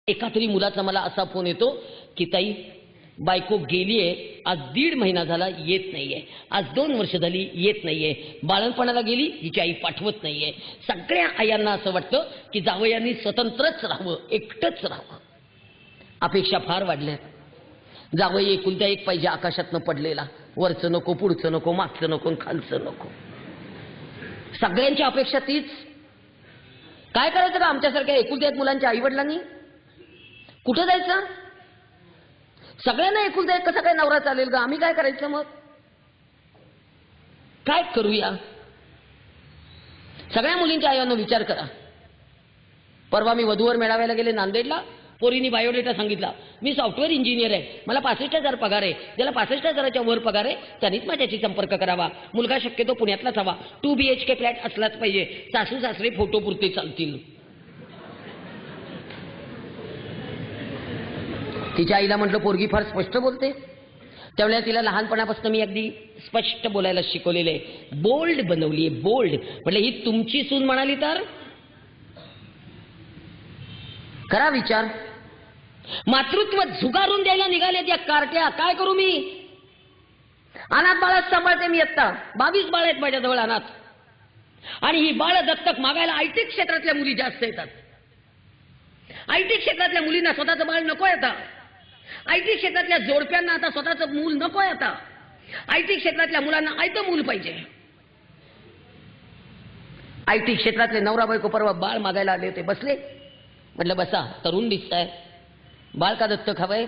एका तरी मुलाचा मला असा फोन येतो की ताई बायको गेलीये, आज 1.5 महिना झाला येत नाहीये, आज 2 वर्ष झाली येत नाहीये, बाळणपणाला गेली, हिची आई पाठवत नाहीये. सगळ्या आयांना असं वाटतं की जावयांनी स्वतंत्रच राहावं, एकटंच राहावं. अपेक्षा फार वाढल्या. जावई एकुलता एक पाहिजे, आकाशातनं पडलेला, वरचं नको, पुढचं नको, मागचं नको, खालचं नको. सगळ्यांची अपेक्षा तीच. काय करायचं का आमच्यासारख्या एकुलत्या एक मुलांच्या आईवडिलांनी? कुठं जायचं? सगळ्यांना एकुलता एक कसा काय नवरा चालेल का? आम्ही काय करायचं मग? काय करूया? सगळ्या मुलींच्या आयांनो विचार करा. परवा मी वधूवर मेळाव्याला गेले नांदेडला. पोरीनी बायोडेटा सांगितला, मी सॉफ्टवेअर इंजिनियर आहे, मला 65,000 पगार आहे. ज्याला 65,000च्या वर पगार आहे त्यांनीच माझ्याशी संपर्क करावा. मुलगा शक्यतो पुण्यातलाच हवा, 2 BHK फ्लॅट असलाच पाहिजे. सासू सासरे फोटो पुरते चालतील. तिच्या आईला म्हटलं पोरगी फार स्पष्ट बोलते. त्यावेळेला तिला लहानपणापासून मी अगदी स्पष्ट बोलायला शिकवलेलं आहे, बोल्ड बनवली आहे, बोल्ड. म्हटलं ही तुमची सून म्हणाली तर करा विचार. मातृत्व झुगारून द्यायला निघाले त्या कार्ट्या. काय करू मी? अनाथ बाळच सांभाळते मी. आत्ता 22 बाळ आहेत माझ्याजवळ अनाथ. आणि ही बाळ दत्तक मागायला आयटी क्षेत्रातल्या मुली जास्त येतात. आयटी क्षेत्रातल्या मुलींना स्वतःचं बाळ नको आता. आयटी क्षेत्रातल्या जोडप्यांना आता स्वतःचं मूल नको आता. आयटी क्षेत्रातल्या मुलांना आयतं मूल पाहिजे. आयटी क्षेत्रातले नवरा बायको परवा बाळ मागायला आले होते. बसले. म्हटलं बसा, तरुण दिसताय, बाळ का दत्तक हवंय?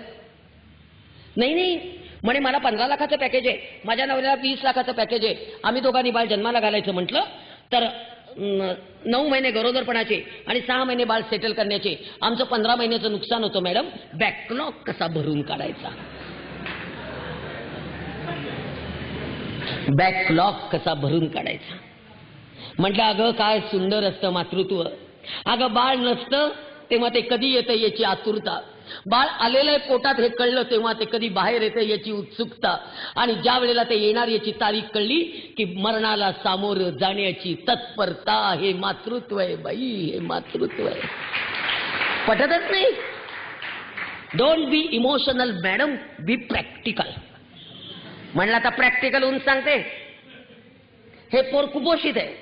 नाही नाही म्हणे, मला 15 लाखाचं पॅकेज आहे, माझ्या नवऱ्याला 20 लाखाचं पॅकेज आहे. आम्ही दोघांनी बाळ जन्माला घालायचं म्हटलं तर 9 महिने गरोदरपणाचे आणि 6 महिने बाळ सेटल करण्याचे. आमचं 15 महिन्याचं नुकसान होतं मॅडम. बॅकलॉग कसा भरून काढायचा? बॅकलॉग कसा भरून काढायचा? म्हटलं अगं काय सुंदर असतं मातृत्व. अगं बाळ नसतं तेव्हा ते कधी येतं याची आतुरता. बाळ आलेलं आहे पोटात हे कळलं तेव्हा ते कधी बाहेर येतं याची उत्सुकता. आणि ज्या वेळेला ते येणार याची तारीख कळली की मरणाला सामोरं जाण्याची तत्परता. हे मातृत्व आहे बाई, हे मातृत्व आहे. पटतच नाही. Don't be emotional madam, B practical. म्हणलं आता प्रॅक्टिकल होऊन सांगते. हे पोर कुपोषित आहे,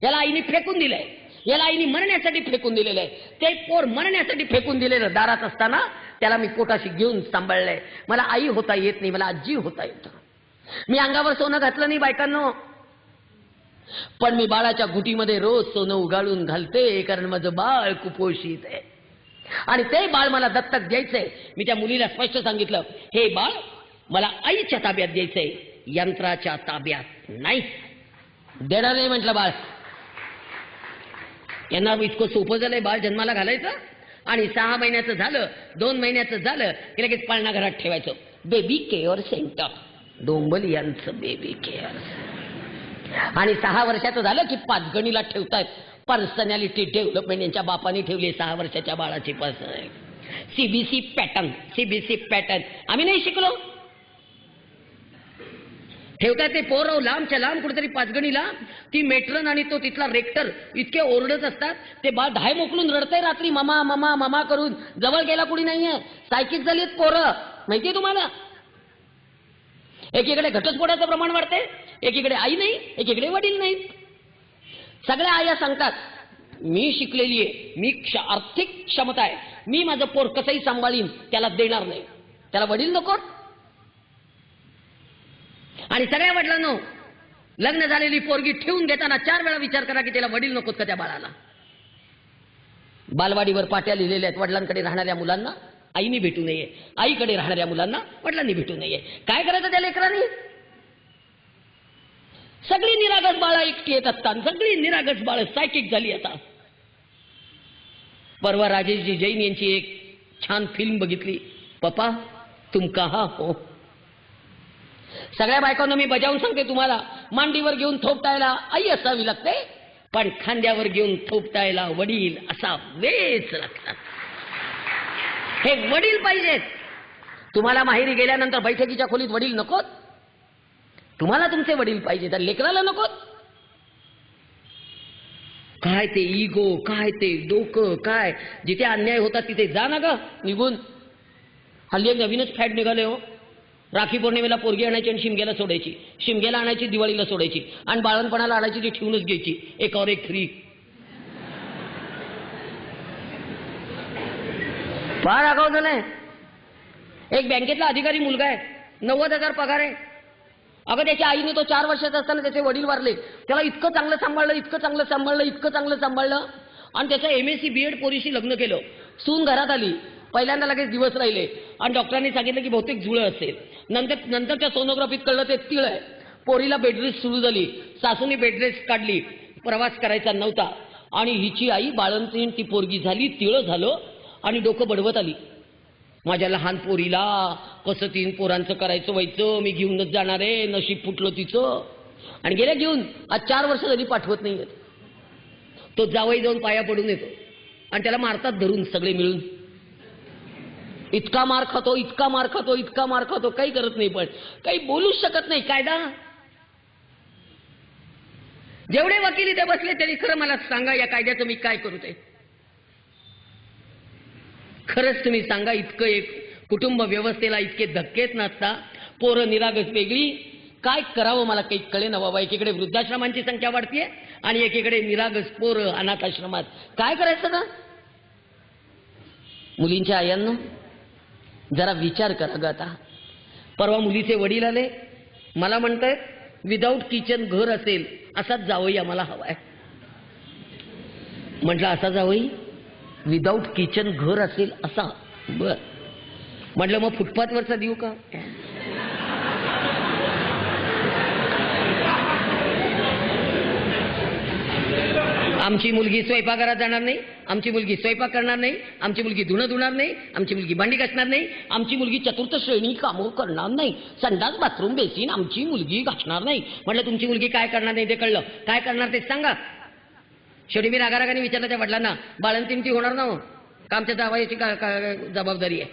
याला आईने फेकून दिलंय, याला आईने मरण्यासाठी फेकून दिलेलं आहे. ते पोर मरण्यासाठी फेकून दिलेलं दारात असताना त्याला मी पोटाशी घेऊन सांभाळलंय. मला आई होता येत नाही, मला आजी होता येतं. मी अंगावर सोनं घातलं नाही बायकांनो, पण मी बाळाच्या घुटीमध्ये रोज सोनं उगाळून घालते, कारण माझं बाळ कुपोषित आहे. आणि ते बाळ मला दत्तक द्यायचंय. मी त्या मुलीला स्पष्ट सांगितलं, हे बाळ मला आईच्या ताब्यात द्यायचंय, यंत्राच्या ताब्यात नाही. देणार नाही म्हटलं बाळ. यांना इतकं सोपं झालंय बाळ जन्माला घालायचं आणि 6 महिन्याचं झालं, 2 महिन्याचं झालं की लगेच पाळणा घरात ठेवायचं. बेबी केअर सेंटर, डोंबलियांचं बेबी केअर. आणि 6 वर्षाचं झालं की 5 गणीला ठेवतायत. पर्सनॅलिटी डेव्हलपमेंट यांच्या बापाने ठेवली 6 वर्षाच्या बाळाची personality. CBC pattern, CBC pattern आम्ही नाही शिकलो. ठेवतात ते पोरं लांबच्या लांब कुठेतरी 5 गणीला. ती मेट्रन आणि तो तिथला रेक्टर इतके ओरडत असतात. ते बाळ धाय मोकलून रडतंय रात्री, ममा ममा ममा करून. जवळ गेला कुणी नाहीये. सायकीच झालीत पोरं, माहितीये तुम्हाला. एकीकडे घटस्फोटाचं प्रमाण वाढते, एकीकडे आई नाही, एकीकडे वडील नाही. सगळ्या आया सांगतात मी शिकलेली आहे, मी आर्थिक क्षमता आहे, मी माझं पोर कसंही सांभाळीन, त्याला देणार नाही. त्याला वडील नको. आणि सगळ्या वडिलांनो, लग्न झालेली पोरगी ठेवून घेताना 4 वेळा विचार करा की त्याला वडील नकोत का त्या बाळाला. बालवाडीवर पाट्या लिहिलेल्या आहेत, वडिलांकडे राहणाऱ्या मुलांना आईने भेटू नये, आईकडे राहणाऱ्या मुलांना वडिलांनी भेटू नये. काय करायचं त्या लेकरांनी? सगळी निरागस बाळं एकटी येत असतात, सगळी निरागस बाळं सायकिक झाली आता. परवा राजेशजी जैन यांची एक छान फिल्म बघितली, पप्पा तुम कहां हो. सगळ्या बायकांना मी बजावून सांगते तुम्हाला, मांडीवर घेऊन थोपटायला आई असावी लागते, पण खांद्यावर घेऊन थोपटायला वडील असा वेच लागतात. हे वडील पाहिजेत. तुम्हाला माहेरी गेल्यानंतर बैठकीच्या खोलीत वडील नकोत. तुम्हाला तुमचे वडील पाहिजे, तर लेकराला नकोत. काय ते इगो, काय ते डोकं, काय जिथे अन्याय होता तिथे जा ना ग निघून. हल्ली एक नवीनच फॅट निघाले हो. राखी पौर्णिमेला पोरगी आणायची आणि शिमग्याला सोडायची, शिमग्याला आणायची दिवाळीला सोडायची, आणि बाळणपणाला आणायची ती ठेवूनच घ्यायची, एकावर एक फ्री. फार आगाऊ झालंय. एक बँकेतला अधिकारी मुलगा आहे, 90,000 पगार आहे. अगं त्याच्या आईने तो 4 वर्षाचा असताना त्याचे वडील वारले. त्याला इतकं चांगलं सांभाळलं, इतकं चांगलं सांभाळलं, इतकं चांगलं सांभाळलं, आणि त्याचं MSc BEd पोरीशी लग्न केलं. सून घरात आली, पहिल्यांदा लगेच दिवस राहिले, आणि डॉक्टरांनी सांगितलं की बहुतेक जुळं असेल. नंतरच्या सोनोग्राफीत कळलं ते तिळ आहे. पोरीला बेडरेस्ट सुरू झाली, सासूने बेडरेस्ट काढली, प्रवास करायचा नव्हता, आणि हिची आई बाळंतीण ती पोरगी झाली, तिळ झालं, आणि डोकं बडवत आली. माझ्या लहान पोरीला कसं 3 पोरांचं करायचं व्हायचं, मी घेऊनच जाणार आहे, नशीब फुटलं तिचं. आणि गेल्या घेऊन आज 4 वर्ष झाली पाठवत नाही. तो जावई जाऊन पाया पडून येतो, आणि त्याला मारतात धरून सगळे मिळून. इतका मार खातो, इतका मार खातो, इतका मार खातो, काही करत नाही, पण काही बोलूच शकत नाही. कायदा जेवढे वकील इथे बसले त्यांनी खरं मला सांगा, या कायद्याचं मी काय करू ते खरंच तुम्ही सांगा. इतकं एक कुटुंब व्यवस्थेला इतके धक्केच नसता, पोरं निरागस वेगळी, काय करावं मला काही कळेना बाबा. एकीकडे वृद्धाश्रमांची संख्या वाढतीये आणि एकीकडे निरागस पोरं अनाथ आश्रमात. काय करायचं ना. मुलींच्या आयांनो जरा विचार करा ग. आता परवा मुलीचे वडील आले, मला म्हणतायत विदाऊट किचन घर असेल असाच जावई आम्हाला हवाय. म्हटलं असा जावई विदाऊट किचन घर असेल असा. बर म्हटलं मग फुटपाथवरचा देऊ का. आमची मुलगी स्वयंपाकघरात जाणार नाही, आमची मुलगी स्वयंपाक करणार नाही, आमची मुलगी धुणं धुणार नाही, आमची मुलगी भांडी घासणार नाही, आमची मुलगी चतुर्थ श्रेणी कामं करणार नाही, संडास बाथरूम बेसिन आमची मुलगी घासणार नाही. म्हटलं तुमची मुलगी काय करणार नाही ते कळलं, काय करणार ते सांगा. शेवटी मी रागारागाने विचारलं त्या वडिलांना, बाळंतीण ती होणार ना हो का, आमच्या जावयाची जबाबदारी आहे.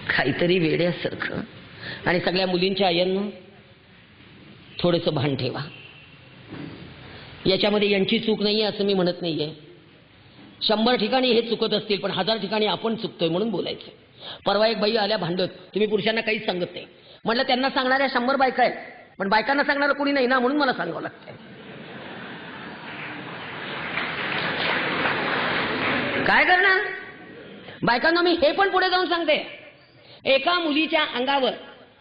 काहीतरी वेड्यासारखं. आणि सगळ्या मुलींच्या आयांनो थोडंसं भान ठेवा. याच्यामध्ये यांची चूक नाहीये असं मी म्हणत नाहीये. 100 ठिकाणी हे चुकत असतील, पण 1000 ठिकाणी आपण चुकतोय म्हणून बोलायचं. परवा एक बाई आल्या भांडत, तुम्ही पुरुषांना काहीच सांगत नाही. म्हटलं त्यांना सांगणाऱ्या 100 बायका आहेत, पण बायकांना सांगणारं कोणी नाही ना, म्हणून मला सांगावं लागतंय. काय करणार बायकांना. मी हे पण पुढे जाऊन सांगते. एका मुलीच्या अंगावर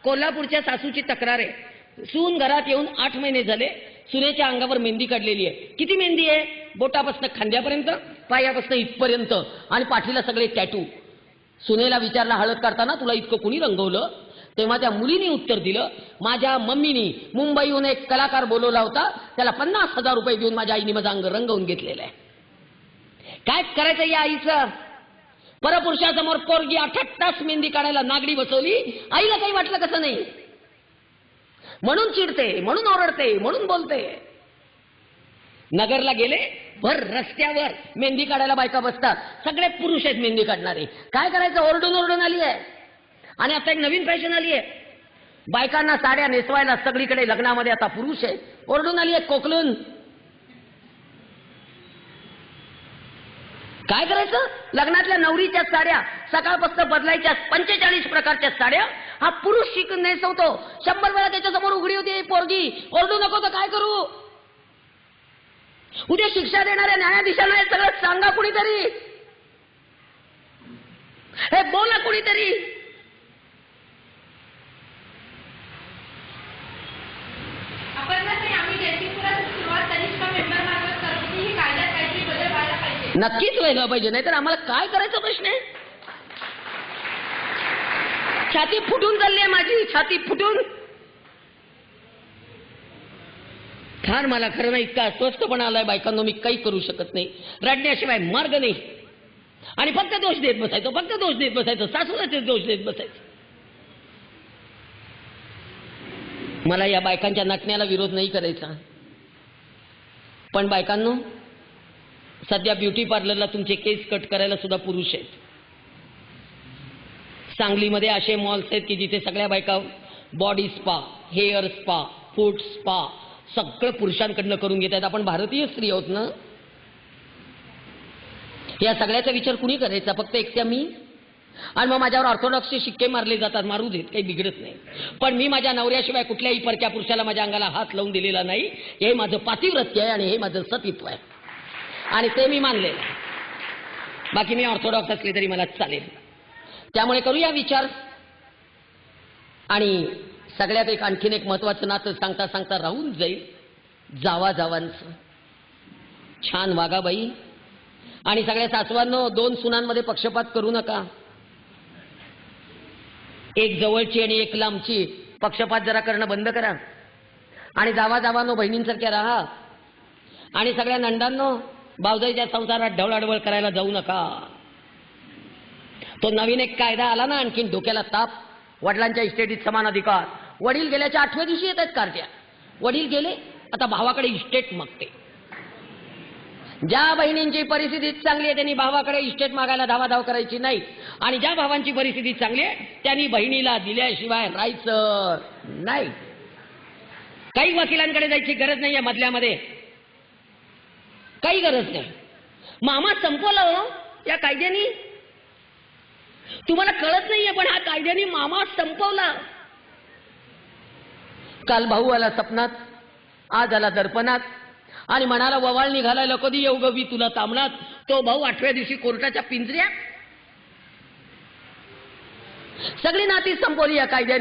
कोल्हापूरच्या सासूची तक्रार आहे. सून घरात येऊन 8 महिने झाले, सुनेच्या अंगावर मेहंदी काढलेली आहे. किती मेहंदी आहे, बोटापासून खांद्यापर्यंत, पायापासून इथपर्यंत, आणि पाठीला सगळे टॅटू. सुनेला विचारला हळद काढताना तुला इतकं कुणी रंगवलं, तेव्हा त्या मुलीने उत्तर दिलं, माझ्या मम्मीनी मुंबईहून एक कलाकार बोलवला होता, त्याला 50,000 रुपये देऊन माझ्या आईने माझं अंग रंगवून घेतलेलं आहे. काय करायचं या आईचं. परपुरुषासमोर पोरगी 8 तास मेहंदी काढायला नागडी बसवली, आईला काही वाटलं कसं नाही, म्हणून चिडते, म्हणून ओरडते, म्हणून बोलते. नगरला गेले, भर रस्त्यावर मेहंदी काढायला बायका बसतात, सगळे पुरुष आहेत मेहंदी काढणारे. काय करायचं, ओरडून ओरडून आली आहे. आणि आता एक नवीन फॅशन आली आहे, बायकांना साड्या नेसवायला सगळीकडे लग्नामध्ये आता पुरुष आहे. ओरडून आली आहे कोकलून. काय करायचं, लग्नातल्या नवरीच्या साड्या सकाळपासून बदलायच्या 45 प्रकारच्या साड्या हा पुरुष शिकून नेसवतो. 100 वेळा त्याच्यासमोर उघडी होती पोरगी, ओरडू नको तर काय करू. उद्या शिक्षा देणाऱ्या न्यायाधीशांना हे सगळं सांगा कुणीतरी, हे बोला कुणीतरी. नक्कीच व्हायला पाहिजे, नाहीतर आम्हाला काय करायचं प्रश्न आहे. छाती फुटून चालली आहे माझी, छाती फुटून. फार मला खरं नाही इतका अस्वस्थपणा आलाय बायकांनो, मी काही करू शकत नाही. रडण्याशिवाय मार्ग नाही. आणि फक्त दोष देत बसायचं, फक्त दोष देत बसायचं, सासूलाचे दोष देत बसायचं. मला या बायकांच्या नटण्याला विरोध नाही करायचा, पण बायकांनो सध्या ब्युटी पार्लरला तुमचे केस कट करायला सुद्धा पुरुष आहेत. सांगलीमध्ये असे मॉल्स आहेत की जिथे सगळ्या बायका बॉडी स्पा, हेअर स्पा, फूट स्पा सगळं पुरुषांकडनं करून घेत आहेत. आपण भारतीय स्त्री आहोत ना. या सगळ्याचा विचार कुणी करायचा? फक्त एकट्या मी. आणि मग माझ्यावर ऑर्थोडॉक्सचे शिक्के मारले जातात. मारू देत, काही बिघडत नाही. पण मी माझ्या नवऱ्याशिवाय कुठल्याही परक्या पुरुषाला माझ्या अंगाला हात लावून दिलेला नाही. हे माझं पातिव्रत्य आहे आणि हे माझं सतीत्व आहे आणि ते मी मानले. बाकी मी ऑर्थोडॉक्स असले तरी मला चालेल. त्यामुळे करूया विचार. आणि सगळ्यात एक आणखीन एक महत्वाचं नातं सांगता सांगता राहून जाईल. जावाजावांचं. छान वागा बाई. आणि सगळ्या सासवांनो, 2 सुनांमध्ये पक्षपात करू नका. एक जवळची आणि एक लांबची. पक्षपात जरा करणं बंद करा. आणि जावाजावांनो, बहिणींसारख्या राहा. आणि सगळ्या नंदांनो, भावजाईच्या संसारात ढवळाढवळ करायला जाऊ नका. तो नवीन एक कायदा आला ना, आणखीन डोक्याला ताप. वडिलांच्या इस्टेटीत समान अधिकार. वडील गेल्याच्या 8व्या दिवशी येत आहेत कार्ट्या. वडील गेले, आता भावाकडे इस्टेट मागते. ज्या बहिणींची परिस्थिती चांगली आहे त्यांनी भावाकडे इस्टेट मागायला धावाधाव करायची नाही. आणि ज्या भावांची परिस्थिती चांगली आहे त्यांनी बहिणीला दिल्याशिवाय राहायचं नाही. काही वकिलांकडे जायची गरज नाहीये मधल्यामध्ये. काही गरज नाही. मामा संपवला हो या कायद्याने. तुम्हाला कळत नाहीये पण हा कायद्याने मामा संपवला. काल भाऊ आला सपनात, आज आला दर्पणात आणि म्हणाला ववाळ निघालायला कधी येऊ गवी तुला तामणात. तो भाऊ 8व्या दिवशी कोर्टाच्या पिंजऱ्यात. सगळी नाती संपवली या कायद्याने.